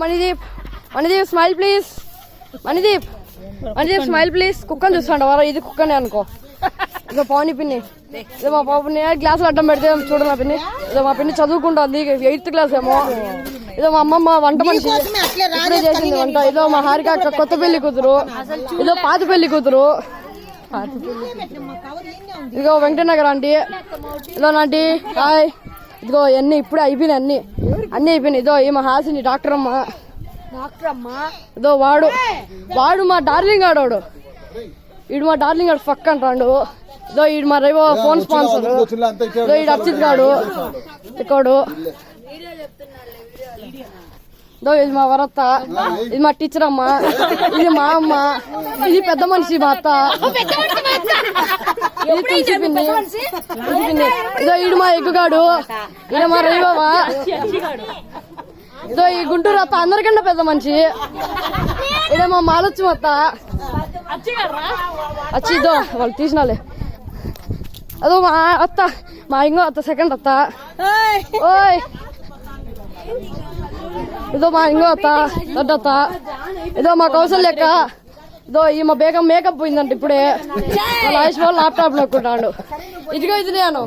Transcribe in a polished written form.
Manideep smile please. Manideep smile please. కుక్కని చూస్తాండ వారా, ఇది కుక్కనే అనుకో. ఇదో పవని పిన్ని, ఇదో మా పాపని గ్లాసులు అడ్డం పెడితే చూడు మా పిన్ని. ఇదో మా పిన్ని చదువుకుంటుంది 8th క్లాస్ ఏమో. ఇదో మా అమ్మమ్మ వంట మనిషి ఇప్పుడే చేసింది వంట. ఇదో మా హారిక అక్క కొత్త పెళ్లి కూతురు. ఇదో పాత పెళ్లి కూతురు. ఇదిగో వెంకటనగర్ ఆంటీ. ఇదో నాంటీ హాయ్. ఇదిగో అన్ని ఇప్పుడే అయిపోయినాయి, అన్ని అయిపోయినాయి. ఇదో ఈ మా హాసిని డాక్టర్ అమ్మ. ఇదో వాడు మా డార్లింగ్ ఆడోడు. ఈడు మా డార్లింగ్ ఆడు ఫక్ అంటాడు. ఇదో ఈడు మా రేవో ఫోన్ స్పాన్సర్. ఇదో ఈడు అర్చిత్ గాడు ఇక్కడు. ఇదో ఇది మా వరత్త. ఇది మా టీచర్ అమ్మ. ఇది మా అమ్మ. ఇది పెద్ద మనిషి మా అత్త. ఇది తులసి పిన్ని. ఇదో ఈడు మా ఎగ్గుగాడు. ఈడ మా రేవోవా. ఇదో ఈ గుంటూరు అత్త అందరికన్నా పెద్ద మనిషి. ఇదే మా మాలొచ్చి అత్త. వచ్చి ఇదో వాళ్ళు తీసినాలే. అదో మా అత్త, మా ఇంకో అత్త సెకండ్ అత్త. ఓయ్ ఇదో మా ఇంకో అత్త దొడ్డ అత్త. ఇదో మా కౌశల్యక్క. ఇదో ఈ మా బేగం మేకప్ పోయిందంట ఇప్పుడే. వాళ్ళ ఆయుష్ వాళ్ళు ల్యాప్టాప్ నొక్కుంటాడు. ఇదిగో ఇది నేను.